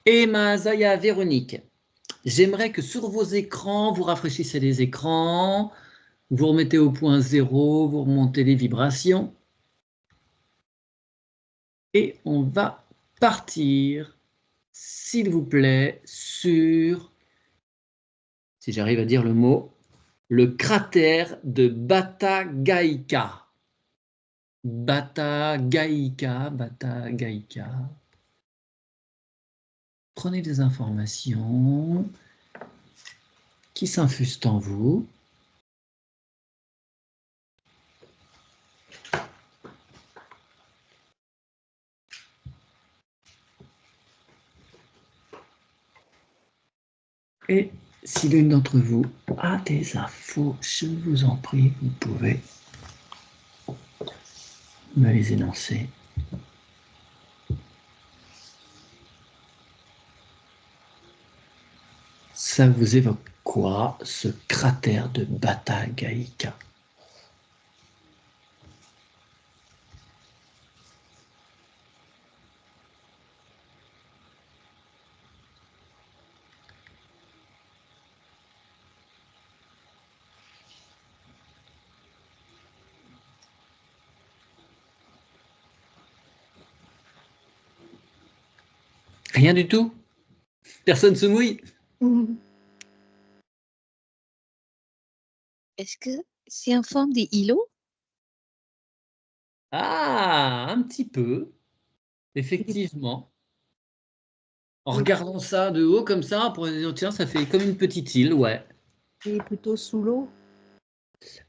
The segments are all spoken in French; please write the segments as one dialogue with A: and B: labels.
A: Emma, Zaya, Véronique, j'aimerais que sur vos écrans, vous rafraîchissez les écrans, vous remettez au point 0, vous remontez les vibrations. Et on va partir, s'il vous plaît, sur, si j'arrive à dire le mot, le cratère de Batagaika. Batagaika, Batagaika. Prenez des informations qui s'infusent en vous. Et si l'une d'entre vous a des infos, je vous en prie, vous pouvez me les énoncer. Ça vous évoque quoi, ce cratère de Batagaika? Rien du tout? Personne se mouille?
B: Est-ce que c'est en forme d'îlot?
A: Ah, un petit peu, effectivement. En regardant ça de haut comme ça, pour dire, tiens, ça fait comme une petite île, ouais.
C: Il est plutôt sous l'eau.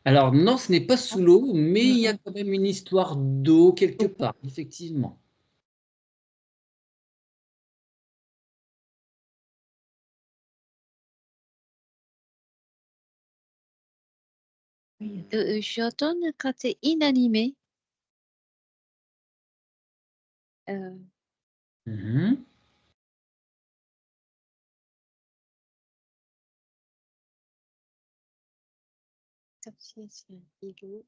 A: Alors non, ce n'est pas sous l'eau, mais il y a quand même une histoire d'eau quelque part, effectivement.
B: J'entends quand c'est inanimé.
A: Mhm.
B: Comme si c'est un îlot.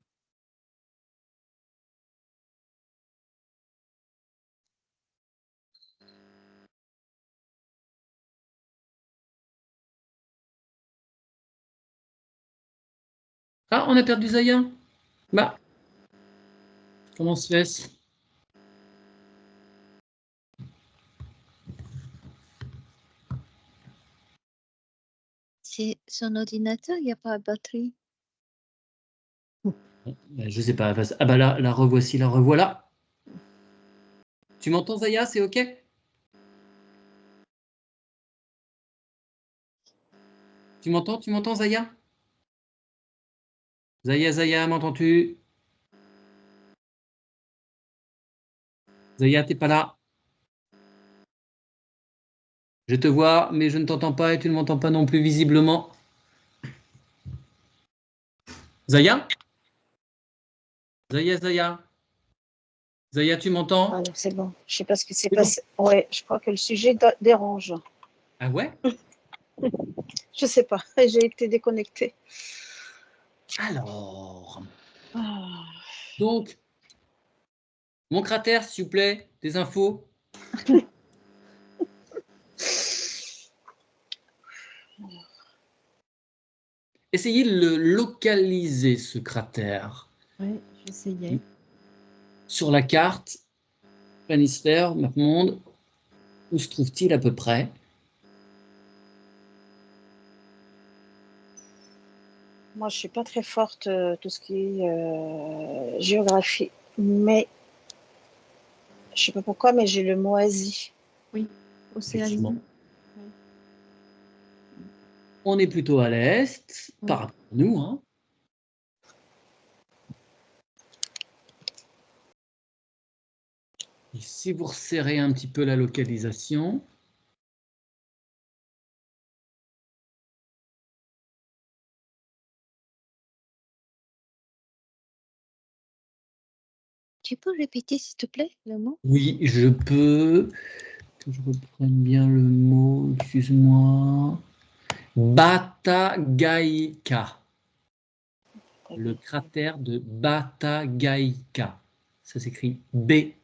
A: Ah, on a perdu Zaya. Bah, comment se fait-ce?
B: C'est son ordinateur, il n'y a pas de batterie.
A: Je sais pas. Ah bah là, la revoici, la revoilà. Tu m'entends Zaya, c'est OK? Tu m'entends Zaya? Zaya, m'entends-tu? Zaya, t'es pas là? Je te vois, mais je ne t'entends pas et tu ne m'entends pas non plus visiblement. Zaya? Zaya? Zaya, tu m'entends?
C: Alors, c'est bon. Je sais pas ce qui s'est
A: C'est
C: passé. Ouais, je crois que le sujet dérange.
A: Ah ouais?
C: Je sais pas. J'ai été déconnectée.
A: Alors,
C: Ah.
A: donc, mon cratère, s'il vous plaît, des infos. Essayez de le localiser, ce cratère.
C: Oui, j'essayais.
A: Sur la carte, planisphère, map monde, où se trouve-t-il à peu près?
C: Moi, je suis pas très forte tout ce qui est géographie, mais je sais pas pourquoi, mais j'ai le mot Asie.
D: Oui, Océanie.
A: On est plutôt à l'est, par rapport à nous, hein. Et si vous resserrez un petit peu la localisation,
B: Tu peux répéter, s'il te plaît, le mot?
A: oui, je peux, que je reprenne bien le mot, excuse-moi, Batagaika, le cratère de Batagaika. Ça s'écrit B-A-T-A-G-A.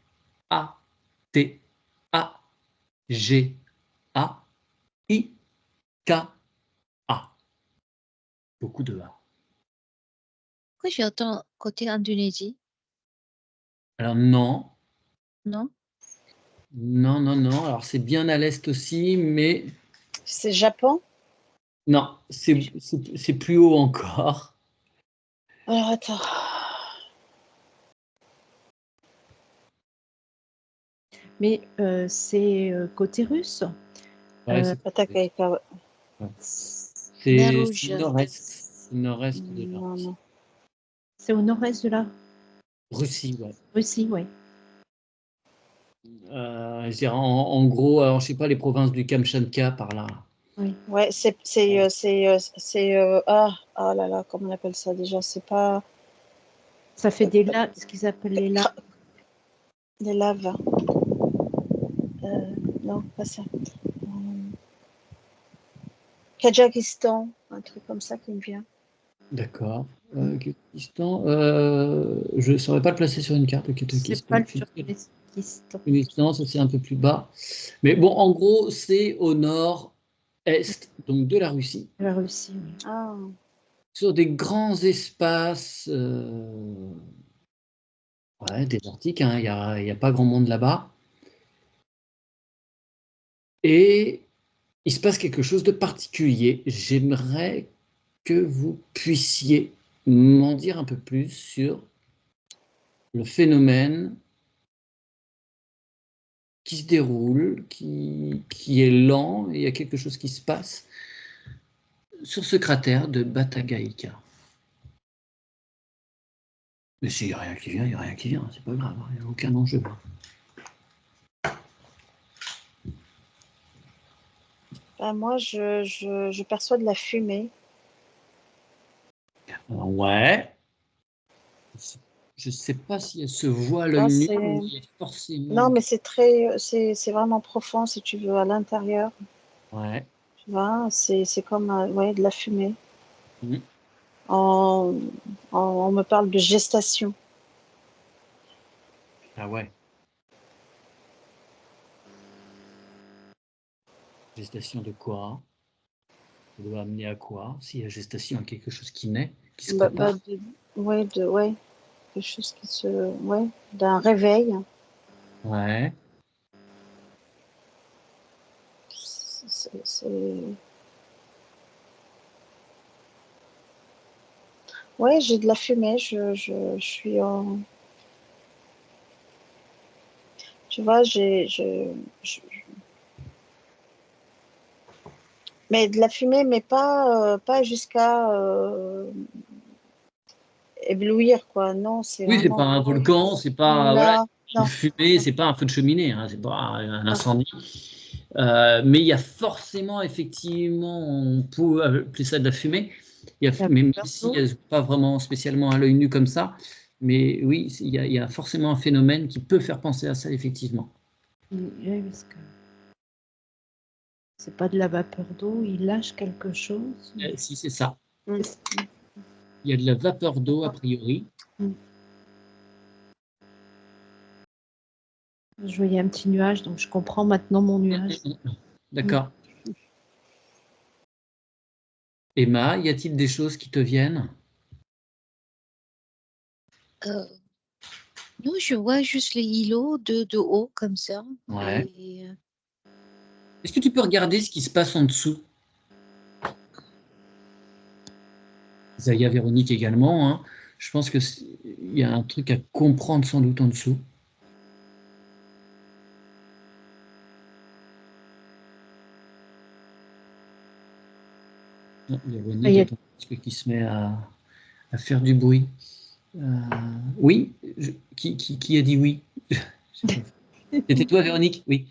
A: G-A-I-K-A. Beaucoup de A.
B: Pourquoi j'entends côté Indonésie?
A: Alors non,
B: Non?
A: non, non, non. Alors c'est bien à l'est aussi, mais
C: C'est Japon?
A: non, c'est plus haut encore.
C: Alors attends.
D: Mais c'est côté russe.
A: Ouais, c'est
C: Patakaika, ouais.
B: Mer
A: c'est
B: Rouge.
A: nord-est. Nord-est de la
C: Non, non.
D: C'est au nord-est de la
A: Russie, ouais.
D: Russie, oui.
A: Je dirais en gros, alors je sais pas, les provinces du Kamchatka par là.
D: Oui.
C: Ouais, ah là là, comment on appelle ça déjà? C'est pas
D: Ça fait des lacs, ce qu'ils appellent les lacs.
C: des laves. Non, pas ça. Kadjikistan, un truc comme ça qui me vient.
A: D'accord. Kyrgyzstan, je ne saurais pas le placer sur une carte, le
D: C'est
A: Kyrgyzstan.
D: pas le Turkménistan.
A: Kyrgyzstan, ça c'est un peu plus bas. Mais bon, en gros, c'est au nord-est, donc de la Russie,
D: La Russie, oui.
C: Ah,
A: sur des grands espaces ouais, désertiques, hein, il n'y a pas grand monde là-bas. Et il se passe quelque chose de particulier. J'aimerais que vous puissiez m'en dire un peu plus sur le phénomène qui se déroule, qui est lent, et il y a quelque chose qui se passe sur ce cratère de Batagaïka. Mais s'il n'y a rien qui vient, il n'y a rien qui vient, c'est pas grave, il n'y a aucun enjeu.
C: ben moi, je perçois de la fumée.
A: Alors, ouais, je ne sais pas si elle se voit à l'œil
C: Ah,
A: nu,
C: c'est-
A: mais il y a forcément.
C: Non, mais c'est vraiment profond si tu veux, à l'intérieur.
A: Ouais.
C: Tu vois, c'est comme ouais, de la fumée.
A: Mhm.
C: On, on me parle de gestation.
A: Ah ouais. Gestation de quoi? Ça doit amener à quoi? S'il y a gestation à quelque chose qui naît, qui se prépare.
C: Ouais, ouais, quelque chose qui se, ouais, d'un réveil.
A: Ouais.
C: Ouais, j'ai de la fumée. Je suis en, tu vois, je- mais de la fumée, mais pas jusqu'à éblouir, quoi. Non, c'est
A: Oui, c'est
C: vraiment.
A: pas un volcan, c'est pas voilà,
C: Non,
A: une
C: non,
A: fumée, c'est pas un feu de cheminée, hein, c'est pas un
C: non.
A: incendie. Mais il y a forcément, effectivement, on peut appeler ça de la fumée.
D: La
A: Mais même
D: vapeur
A: si
D: d'eau.
A: elle n'est pas vraiment spécialement à l'œil nu comme ça, mais oui, il y a forcément un phénomène qui peut faire penser à ça, effectivement.
D: Oui, parce que c'est pas de la vapeur d'eau, il lâche quelque chose.
A: Si c'est ça,
C: Mm.
A: il y a de la vapeur d'eau a priori.
D: Je voyais un petit nuage, donc je comprends maintenant mon nuage.
A: D'accord. Emma, y a-t-il des choses qui te viennent?
B: Non, je vois juste les îlots de haut comme ça.
A: Ouais.
B: Et,
A: Est-ce que tu peux regarder ce qui se passe en dessous? Zaya Véronique également, hein. Je pense qu'il y a un truc à comprendre sans doute en dessous. Non, il y a Véronique attends, qui se met à faire du bruit. Oui, qui a dit oui? C'était toi, Véronique? Oui.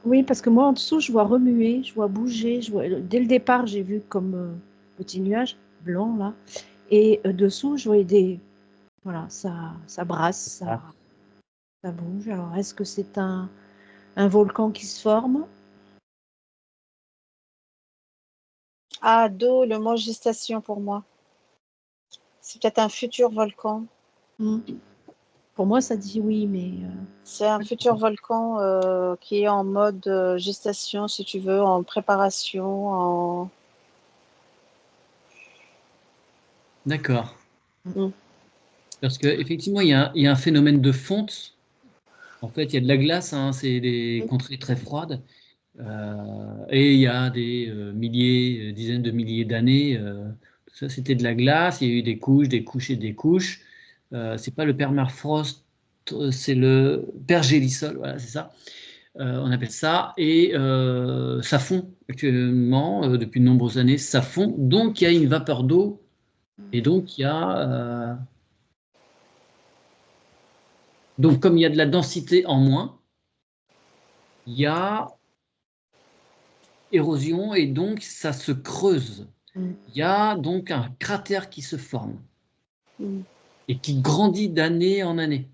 D: Oui, parce que moi en dessous, je vois remuer, je vois bouger. Dès le départ, j'ai vu comme petit nuage blanc là. Et dessous, je voyais des. Voilà, ça brasse,
A: Ah.
D: ça bouge. Alors, est-ce que c'est un volcan qui se forme?
C: Ah, d'eau, le mot gestation pour moi. C'est peut-être un futur volcan.
D: Hmm. Pour moi, ça dit oui, mais
C: C'est un futur volcan qui est en mode gestation, si tu veux, en préparation, en...
A: D'accord.
C: Mm.
A: Parce qu'effectivement, il y a un phénomène de fonte. En fait, il y a de la glace, hein, c'est des contrées très froides. Et il y a des milliers, dizaines de milliers d'années, tout ça c'était de la glace. Il y a eu des couches, des couches et des couches. C'est pas le permafrost, c'est le pergélisol, voilà, c'est ça. On appelle ça. Et ça fond actuellement, depuis de nombreuses années, ça fond. Donc il y a une vapeur d'eau. Et donc il y a. Donc comme il y a de la densité en moins, il y a érosion et donc ça se creuse.
D: Mm.
A: Il y a donc un cratère qui se forme
C: Mm.
A: et qui grandit d'année en année.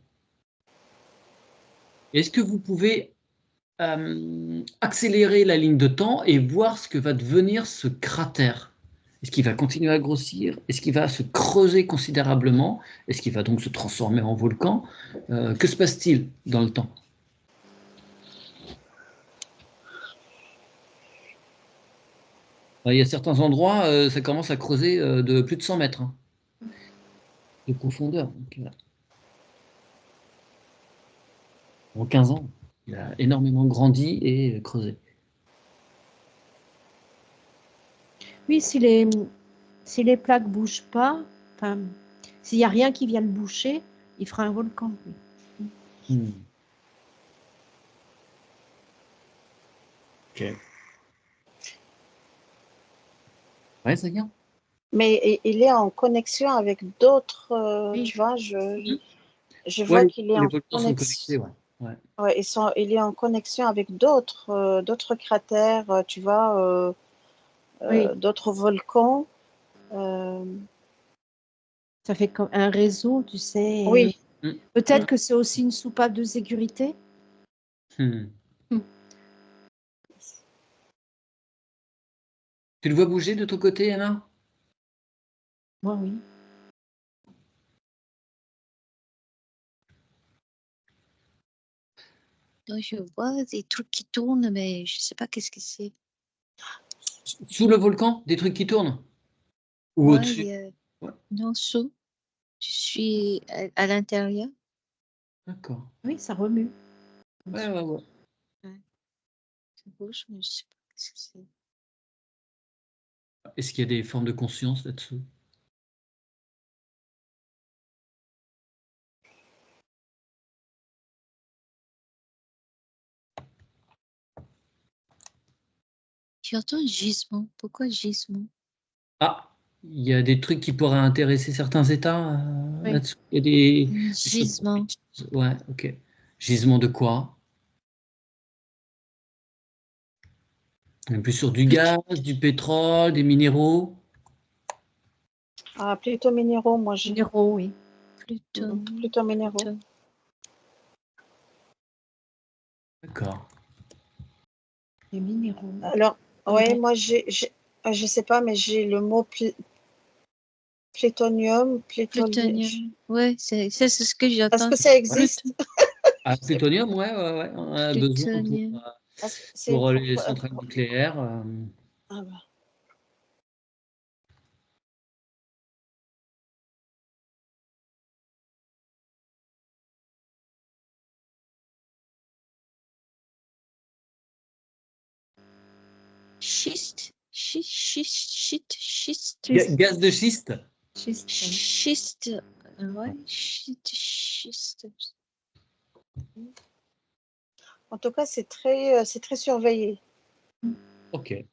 A: Est-ce que vous pouvez accélérer la ligne de temps et voir ce que va devenir ce cratère? Est-ce qu'il va continuer à grossir? Est-ce qu'il va se creuser considérablement? Est-ce qu'il va donc se transformer en volcan? Que se passe-t-il dans le temps? Il y a certains endroits, ça commence à creuser de plus de 100 mètres, hein, de profondeur. Donc, en 15 ans, il a énormément grandi et creusé.
D: oui, si les plaques bougent pas, enfin, s'il n'y a rien qui vient le boucher, il fera un volcan. Oui.
A: Hmm. Ok. Ouais, ça vient.
C: Mais il est en connexion avec d'autres,
D: Oui.
C: tu vois,
A: Mhm.
C: je vois
A: Ouais,
C: qu'il est
A: les
C: en
A: volcans sont connectés,
C: connexion.
A: ouais. Ouais.
C: Ouais, il est en connexion avec d'autres cratères, tu vois,
D: Oui,
C: d'autres volcans. Euh,
D: ça fait comme un réseau, tu sais. Et
C: oui,
A: Hmm.
D: peut-être que c'est aussi une soupape de sécurité.
A: Hmm.
D: Hmm.
A: Tu le vois bouger de ton côté, Anna?
D: Moi, oui.
B: Donc, je vois des trucs qui tournent, mais je sais pas qu'est-ce que c'est.
A: Sous le volcan, des trucs qui tournent? Ou
B: Ouais,
A: au-dessus? Ouais.
B: non, sous. Je suis à l'intérieur.
A: D'accord.
D: Oui, ça remue.
A: Ouais, ouais, ouais.
B: Ouais, ça bouge, mais je sais pas qu'est-ce que c'est.
A: Est-ce qu'il y a des formes de conscience là-dessous?
B: J'entends gisement. Pourquoi gisement?
A: Ah, il y a des trucs qui pourraient intéresser certains États
D: Oui.
A: là-dessous. Il y a des choses-
B: Gisement.
A: Ouais, ok. Gisement de quoi? On est plus sur du gaz, du pétrole, des minéraux.
C: ah, plutôt minéraux, moi j'ai.
D: Minéraux, oui.
B: Plutôt.
C: Plutôt minéraux.
B: Plutôt.
A: D'accord.
D: Les minéraux.
C: Alors, ouais, moi je sais pas, mais j'ai le mot plétonium,
B: Plutonium. Ouais, c'est ce que
C: Est-ce
B: j'entends.
C: que ça existe?
A: Ah, plutonium, ouais, ouais, ouais. On en a besoin
B: Plutonium.
C: Est-ce que c'est
A: pour les centrales nucléaires.
C: Ah bah.
B: Schiste. Schiste.
A: Gaz de schiste.
D: Schiste, oui.
B: Schiste. Ouais, schiste.
C: En tout cas, c'est très surveillé.
A: Ok.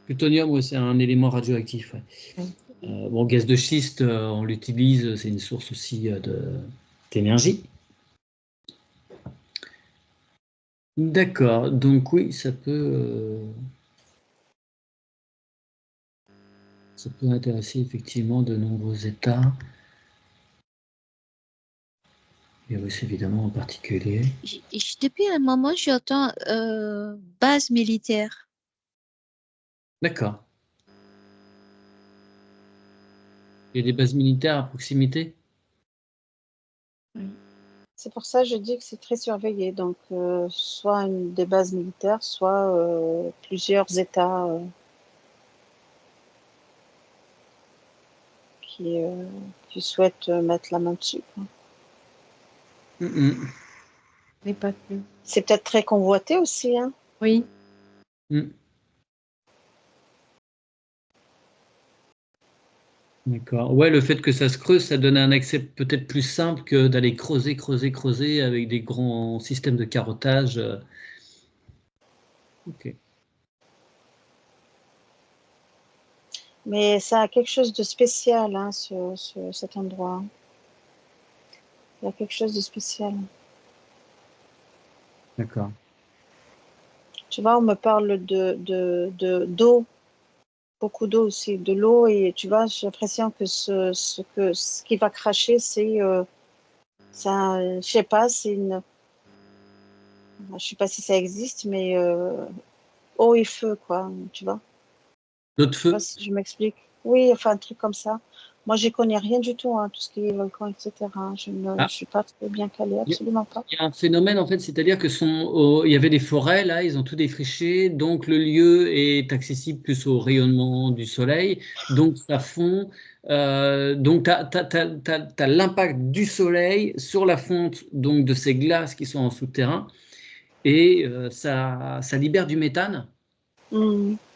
A: Plutonium, ouais, c'est un élément radioactif. Ouais.
D: Oui.
A: Bon, gaz de schiste, on l'utilise, c'est une source aussi d'énergie. D'accord, donc oui, ça peut intéresser effectivement de nombreux États, et Russie évidemment en particulier.
B: Depuis un moment, j'entends base militaire.
A: D'accord. Il y a des bases militaires à proximité?
C: C'est pour ça que je dis que c'est très surveillé. Donc, soit des bases militaires, soit plusieurs États qui souhaitent mettre la main dessus, quoi.
D: Mais pas que.
C: C'est peut-être très convoité aussi, hein.
D: Oui.
A: D'accord. Ouais, le fait que ça se creuse, ça donne un accès peut-être plus simple que d'aller creuser, creuser, creuser avec des grands systèmes de carottage. Ok.
C: Mais ça a quelque chose de spécial, hein, cet endroit. Il y a quelque chose de spécial.
A: D'accord.
C: Tu vois, on me parle d'eau, beaucoup d'eau aussi, de l'eau, et tu vois, j'ai l'impression que ce qui va cracher, c'est je sais pas, je sais pas si ça existe, mais eau et feu, quoi, tu vois.
A: L'autre
C: Je sais
A: feu?
C: pas si je m'explique. Oui, enfin, un truc comme ça. Moi, j'y connais rien du tout, hein, tout ce qui est volcan, etc. Je ne suis pas très bien calée, absolument pas.
A: Il y a un phénomène, en fait, c'est-à-dire que il y avait des forêts, là, ils ont tout défriché, donc le lieu est accessible plus au rayonnement du soleil, donc ça fond, donc tu as l'impact du soleil sur la fonte donc, de ces glaces qui sont en souterrain, et ça libère du méthane,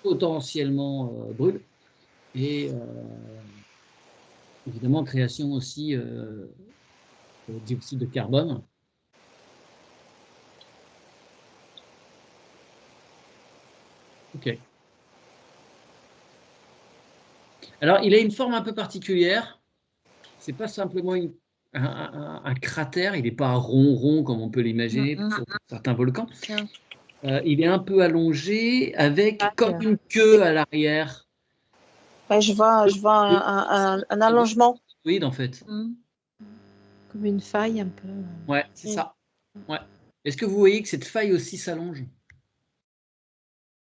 A: potentiellement brûle, et évidemment création aussi de dioxyde de carbone. Ok. Alors, il a une forme un peu particulière. C'est pas simplement un cratère. Il n'est pas rond comme on peut l'imaginer sur certains volcans. Il est un peu allongé avec comme une queue à l'arrière.
C: Ouais, je vois un allongement.
A: Oui, en fait.
D: Comme une faille un peu.
A: Ouais, c'est ça. Ouais. Est-ce que vous voyez que cette faille aussi s'allonge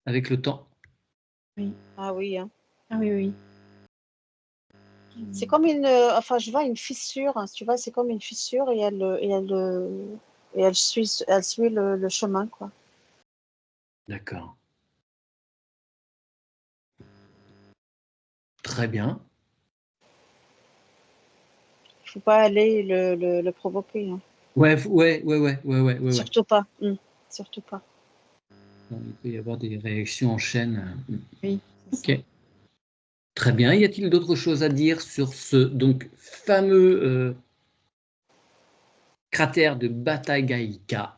A: avec le temps?
D: Oui.
C: Ah oui, hein.
D: Ah oui, oui.
C: C'est comme enfin, je vois une fissure, hein, tu vois, c'est comme une fissure et elle suit le chemin, quoi.
A: D'accord. Très bien.
C: Il faut pas aller le provoquer, hein.
A: Ouais.
C: Surtout pas. Surtout pas.
A: Il peut y avoir des réactions en chaîne.
D: Oui.
A: Ok. Très bien. Y a-t-il d'autres choses à dire sur ce donc fameux cratère de Batagaika?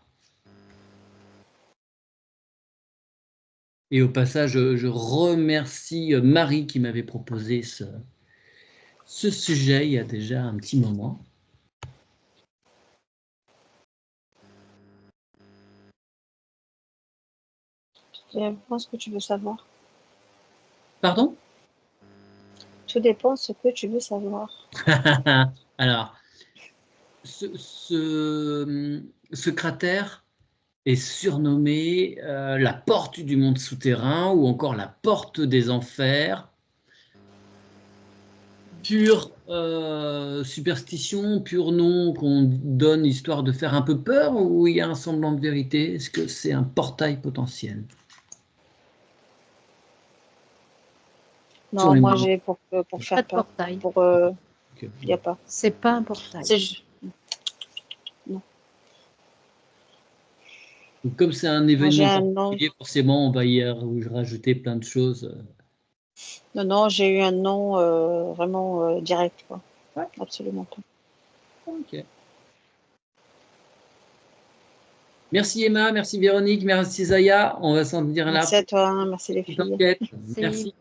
A: Et au passage, je remercie Marie qui m'avait proposé ce sujet il y a déjà un petit moment.
C: Tout dépend ce que tu veux savoir.
A: Pardon?
C: Tout dépend ce que tu veux savoir.
A: Alors, ce cratère est surnommé la porte du monde souterrain ou encore la porte des enfers. Pure superstition, pur nom qu'on donne histoire de faire un peu peur ou il y a un semblant de vérité? Est-ce que c'est un portail potentiel? Sur
C: Non,
A: les
C: moi
A: marins.
C: j'ai pour faire
D: Pas de
C: peur.
D: portail.
C: Il n'y a pas.
D: C'est pas un portail.
C: Non.
A: Donc, comme c'est un
C: Moi j'ai
A: événement
C: un nom.
A: particulier, forcément, on va y rajouter plein de choses.
C: Non, j'ai eu un nom vraiment direct, quoi.
A: Ouais.
C: Absolument pas.
A: Ok. Merci Emma, merci Véronique, merci Zaya. On va s'en tenir là.
C: Merci à toi, hein, merci les filles.
A: Merci.